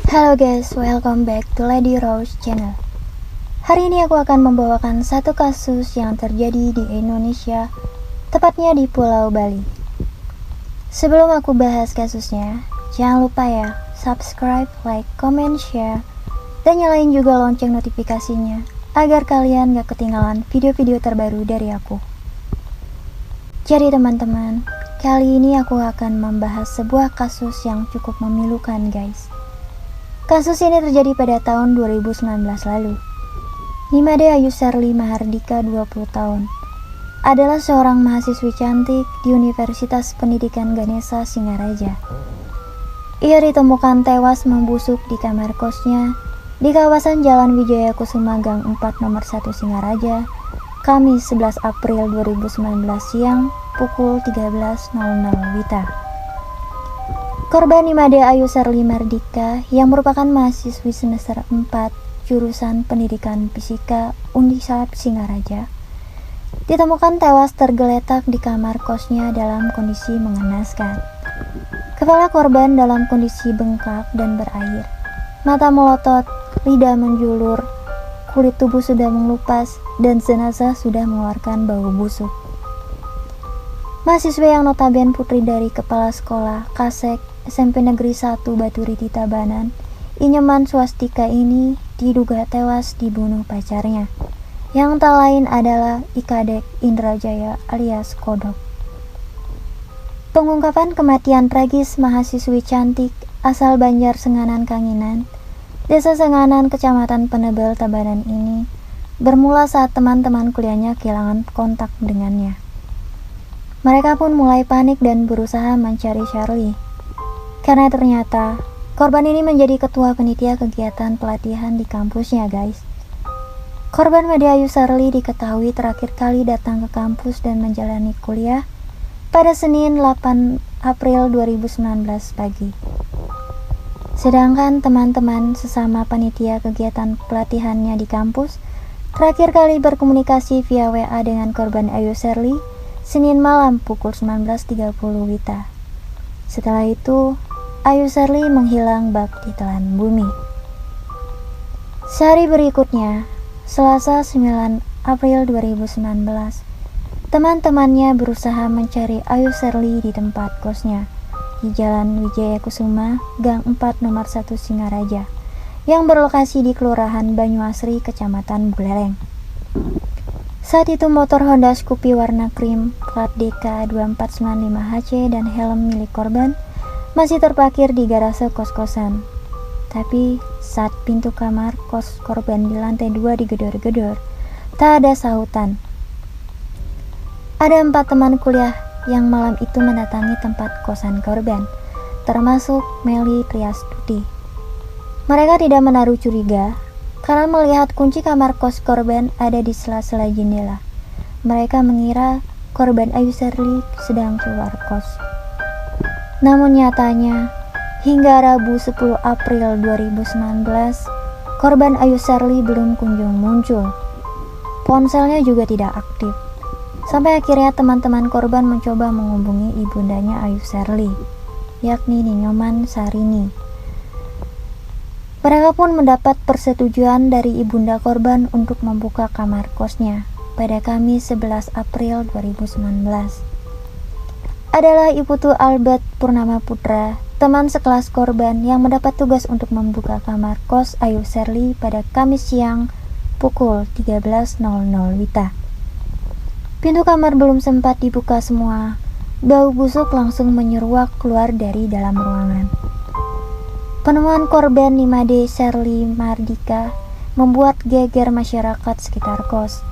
Halo guys, welcome back to Lady Rose channel. Hari ini aku akan membawakan satu kasus yang terjadi di Indonesia, tepatnya di Pulau Bali. Sebelum aku bahas kasusnya, jangan lupa ya, subscribe, like, comment, share, dan nyalain juga lonceng notifikasinya agar kalian gak ketinggalan video-video terbaru dari aku. Jadi teman-teman, kali ini aku akan membahas sebuah kasus yang cukup memilukan guys. Kasus ini terjadi pada tahun 2019 lalu. Nimade Ayu Sherly Mahardika 20 tahun adalah seorang mahasiswi cantik di Universitas Pendidikan Ganesha Singaraja. Ia ditemukan tewas membusuk di kamar kosnya di kawasan Jalan Wijaya Kusuma Gang 4 nomor 1 Singaraja, Kamis 11 April 2019 siang pukul 13.00 WITA. Korban Nimade Ayu Sherly Mahardika yang merupakan mahasiswi semester 4 jurusan Pendidikan Fisika Unisab Singaraja ditemukan tewas tergeletak di kamar kosnya dalam kondisi mengenaskan. Kepala korban dalam kondisi bengkak dan berair, mata melotot, lidah menjulur, kulit tubuh sudah mengelupas, dan jenazah sudah mengeluarkan bau busuk. Mahasiswa yang notabene putri dari Kepala Sekolah Kasek SMP Negeri 1 Baturiti Tabanan, Inyoman Swastika ini diduga tewas dibunuh pacarnya, yang tak lain adalah Ikadek Indrajaya alias Kodok. Pengungkapan kematian tragis mahasiswi cantik asal Banjar Senganan Kanginan, Desa Senganan, Kecamatan Penebel, Tabanan ini bermula saat teman-teman kuliahnya kehilangan kontak dengannya. Mereka pun mulai panik dan berusaha mencari Sherly, karena ternyata korban ini menjadi ketua panitia kegiatan pelatihan di kampusnya guys. Korban Nimade Ayu Sherly diketahui terakhir kali datang ke kampus dan menjalani kuliah pada Senin 8 April 2019 pagi. Sedangkan teman-teman sesama panitia kegiatan pelatihannya di kampus terakhir kali berkomunikasi via WA dengan korban Ayu Sherly Senin malam pukul 19.30 WITA. Setelah itu, Ayu Sherly menghilang bak di telan bumi. Sehari berikutnya, Selasa 9 April 2019, teman-temannya berusaha mencari Ayu Sherly di tempat kosnya di Jalan Wijaya Kusuma, Gang 4 nomor 1 Singaraja, yang berlokasi di Kelurahan Banyuasri, Kecamatan Buleleng. Saat itu motor Honda Scoopy warna krim plat DK 2495HC dan helm milik korban masih terparkir di garase kos-kosan. Tapi saat pintu kamar kos korban di lantai 2 digedor-gedor, tak ada sahutan. Ada 4 teman kuliah yang malam itu mendatangi tempat kosan korban, termasuk Meli Triastuti. Mereka tidak menaruh curiga karena melihat kunci kamar kos korban ada di sela-sela jendela. Mereka mengira korban Ayu Sherly sedang keluar kos. Namun nyatanya, hingga Rabu 10 April 2019, korban Ayu Sherly belum kunjung muncul. Ponselnya juga tidak aktif. Sampai akhirnya teman-teman korban mencoba menghubungi ibundanya Ayu Sherly, yakni Ninyoman Sarini. Mereka pun mendapat persetujuan dari ibunda korban untuk membuka kamar kosnya pada Kamis 11 April 2019. Adalah Iputu Albert Purnama Putra, teman sekelas korban yang mendapat tugas untuk membuka kamar kos Ayu Sherly pada Kamis siang pukul 13.00 WITA. Pintu kamar belum sempat dibuka semua, bau busuk langsung menyeruak keluar dari dalam ruangan. Penemuan korban Nimade Sherly Mahardika membuat geger masyarakat sekitar kos.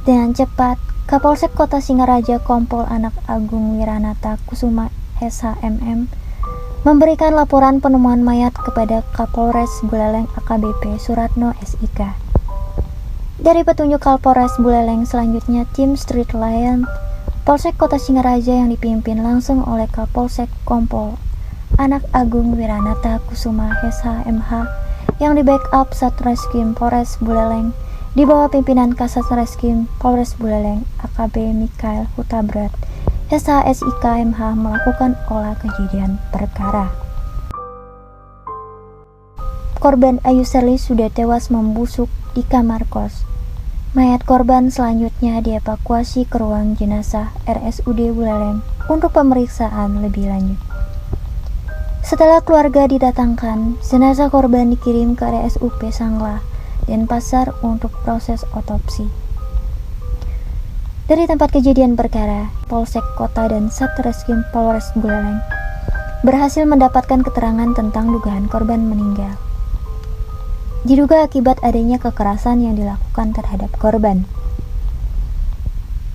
Dengan cepat, Kapolsek Kota Singaraja Kompol Anak Agung Wiranata Kusuma SHMM memberikan laporan penemuan mayat kepada Kapolres Buleleng AKBP Suratno SIK. Dari petunjuk Kapolres Buleleng, selanjutnya tim Street Lion Polsek Kota Singaraja yang dipimpin langsung oleh Kapolsek Kompol Anak Agung Wiranata Kusuma SHMH yang di backup Satreskrim Polres Buleleng di bawah pimpinan Kasatreskrim Polres Buleleng AKB Mikael Hutabrat SHSIK MH melakukan olah kejadian perkara. korban Ayu Sherly sudah tewas membusuk di kamar kos. Mayat korban selanjutnya dievakuasi ke ruang jenazah RSUD Buleleng untuk pemeriksaan lebih lanjut. Setelah keluarga didatangkan, jenazah korban dikirim ke RSUP Sanglah dan Pasar untuk proses otopsi. Dari tempat kejadian perkara, Polsek Kota dan Satreskrim Polres Buleleng berhasil mendapatkan keterangan tentang dugaan korban meninggal. Diduga akibat adanya kekerasan yang dilakukan terhadap korban.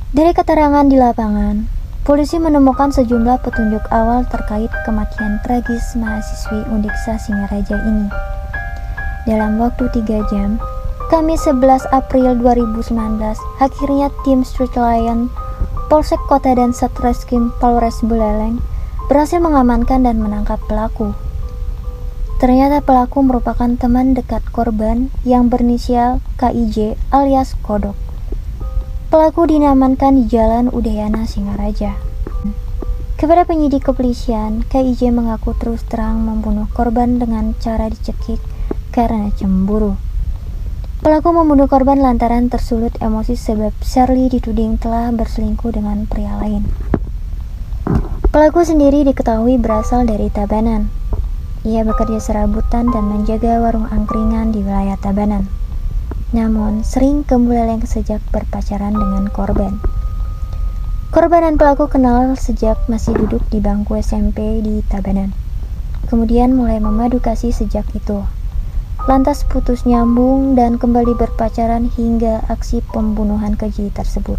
Dari keterangan di lapangan, polisi menemukan sejumlah petunjuk awal terkait kematian tragis mahasiswi Undiksa Singaraja ini. Dalam waktu 3 jam, Kamis 11 April 2019, akhirnya tim Street Lion, Polsek Kota dan Satreskrim Polres Buleleng berhasil mengamankan dan menangkap pelaku. Ternyata pelaku merupakan teman dekat korban yang berinisial KIJ alias Kodok. Pelaku dinamankan di Jalan Udayana Singaraja. Kepada penyidik kepolisian, KIJ mengaku terus terang membunuh korban dengan cara dicekik karena cemburu. Pelaku membunuh korban lantaran tersulut emosi sebab Sherly dituding telah berselingkuh dengan pria lain. Pelaku sendiri diketahui berasal dari Tabanan. Ia bekerja serabutan dan menjaga warung angkringan di wilayah Tabanan. Namun, sering ke Buleleng sejak berpacaran dengan korban. Korban dan pelaku kenal sejak masih duduk di bangku SMP di Tabanan. Kemudian mulai memadu kasih sejak itu. Lantas putus nyambung dan kembali berpacaran hingga aksi pembunuhan keji tersebut.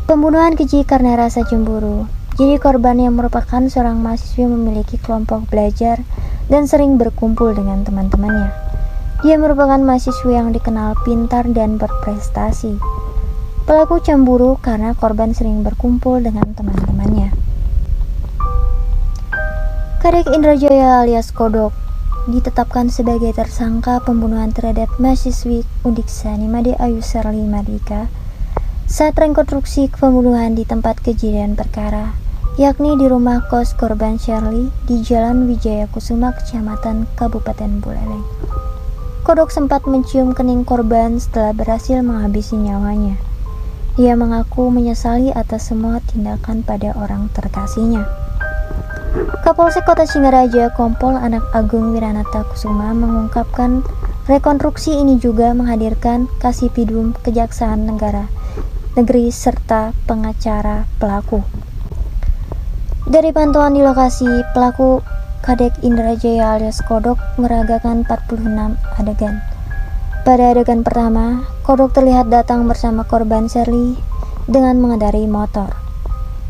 Pembunuhan keji karena rasa cemburu. Jadi korban yang merupakan seorang mahasiswa memiliki kelompok belajar dan sering berkumpul dengan teman-temannya. Dia merupakan mahasiswa yang dikenal pintar dan berprestasi. Pelaku cemburu karena korban sering berkumpul dengan teman-temannya. Kadek Indrajaya alias Kodok ditetapkan sebagai tersangka pembunuhan terhadap mahasiswi Undiksa Nimade Ayu Sherly Mardika saat rekonstruksi pembunuhan di tempat kejadian perkara, yakni di rumah kos korban Sherly di Jalan Wijaya Kusuma, Kecamatan Kabupaten Buleleng. Kodok sempat mencium kening korban setelah berhasil menghabisi nyawanya. Ia mengaku menyesali atas semua tindakan pada orang terkasihnya. Kapolsek Kota Singaraja Kompol Anak Agung Wiranata Kusuma mengungkapkan rekonstruksi ini juga menghadirkan Kasipidum Kejaksaan Negeri serta pengacara pelaku. Dari pantauan di lokasi, pelaku Kadek Indrajaya alias Kodok meragakan 46 adegan. Pada adegan pertama, Kodok terlihat datang bersama korban Sherly dengan mengendarai motor.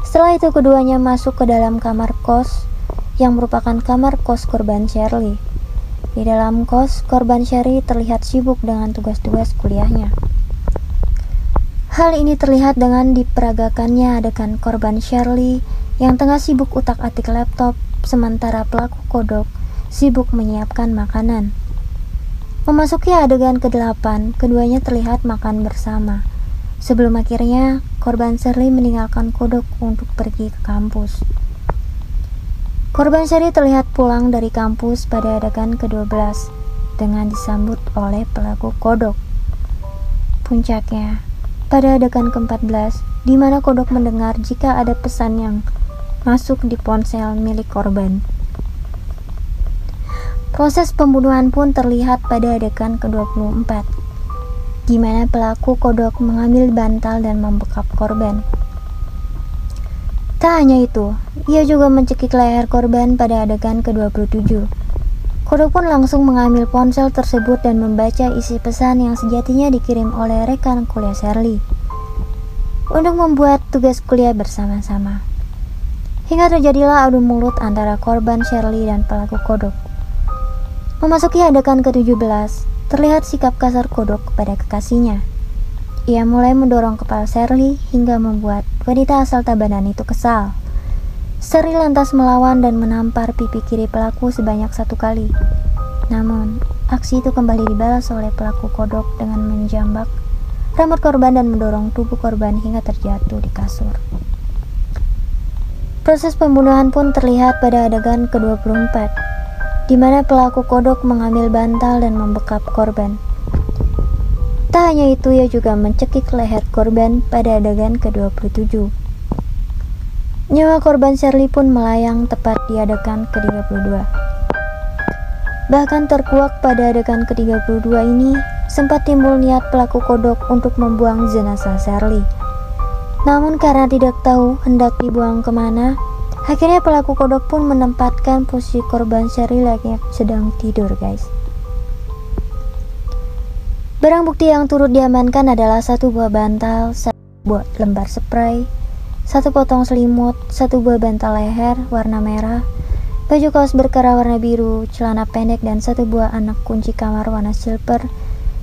Setelah itu keduanya masuk ke dalam kamar kos yang merupakan kamar kos korban Sherly. Di dalam kos, korban Sherly terlihat sibuk dengan tugas-tugas kuliahnya. Hal ini terlihat dengan diperagakannya adegan korban Sherly yang tengah sibuk utak-atik laptop, sementara pelaku Kodok sibuk menyiapkan makanan. Memasuki adegan ke-8, keduanya terlihat makan bersama. Sebelum akhirnya, korban Sherly meninggalkan Kodok untuk pergi ke kampus. Korban Sherly terlihat pulang dari kampus pada adegan ke-12 dengan disambut oleh pelaku Kodok. Puncaknya, pada adegan ke-14, di mana Kodok mendengar jika ada pesan yang masuk di ponsel milik korban. Proses pembunuhan pun terlihat pada adegan ke-24, di mana pelaku Kodok mengambil bantal dan membekap korban. Tak hanya itu, ia juga mencekik leher korban pada adegan ke-27. Kodok pun langsung mengambil ponsel tersebut dan membaca isi pesan yang sejatinya dikirim oleh rekan kuliah Sherly untuk membuat tugas kuliah bersama-sama. Hingga terjadilah adu mulut antara korban Sherly dan pelaku Kodok. Memasuki adegan ke-17, terlihat sikap kasar Kodok kepada kekasihnya. Ia mulai mendorong kepala Sherly hingga membuat wanita asal Tabanan itu kesal. Sherly lantas melawan dan menampar pipi kiri pelaku sebanyak 1 kali. Namun, aksi itu kembali dibalas oleh pelaku Kodok dengan menjambak rambut korban dan mendorong tubuh korban hingga terjatuh di kasur. Proses pembunuhan pun terlihat pada adegan ke-24, di mana pelaku kodok mengambil bantal dan membekap korban. Tak hanya itu, ia juga mencekik leher korban pada adegan ke-27. Nyawa korban Shirley pun melayang tepat di adegan ke-32. Bahkan terkuak pada adegan ke-32 ini, sempat timbul niat pelaku kodok untuk membuang jenazah Shirley. Namun karena tidak tahu hendak dibuang kemana, akhirnya pelaku kodok pun menempatkan posisi korban Shirley lagi sedang tidur, guys. Barang bukti yang turut diamankan adalah 1 buah bantal, 1 buah lembar spray, 1 potong selimut, 1 buah bantal leher warna merah, baju kaos berkerah warna biru, celana pendek, dan 1 buah anak kunci kamar warna silver,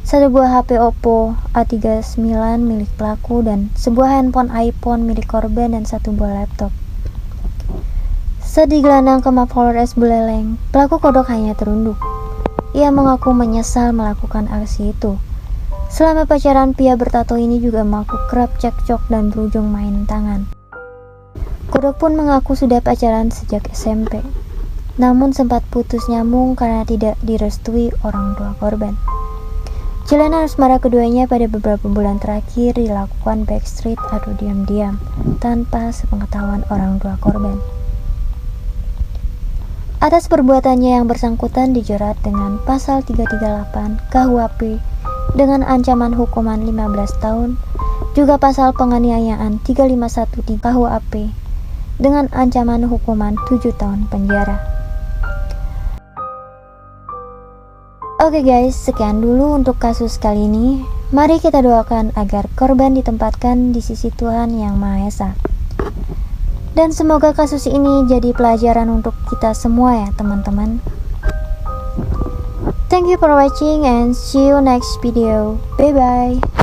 1 buah HP Oppo A39 milik pelaku, dan sebuah handphone iPhone milik korban, dan 1 buah laptop. Saat digelandang ke Mapolres Buleleng, pelaku kodok hanya terunduk. Ia mengaku menyesal melakukan aksi itu. Selama pacaran, pria bertato ini juga mengaku kerap cekcok dan berujung main tangan. Kodok pun mengaku sudah pacaran sejak SMP, namun sempat putus nyambung karena tidak direstui orang tua korban. Jalanan asmara keduanya pada beberapa bulan terakhir dilakukan backstreet atau diam-diam tanpa sepengetahuan orang tua korban. Atas perbuatannya yang bersangkutan dijerat dengan pasal 338 KUHP dengan ancaman hukuman 15 tahun, juga pasal penganiayaan 351 di KUHP dengan ancaman hukuman 7 tahun penjara. Oke guys, sekian dulu untuk kasus kali ini. Mari kita doakan agar korban ditempatkan di sisi Tuhan Yang Maha Esa. Dan semoga kasus ini jadi pelajaran untuk kita semua ya teman-teman. Thank you for watching and see you next video. Bye bye.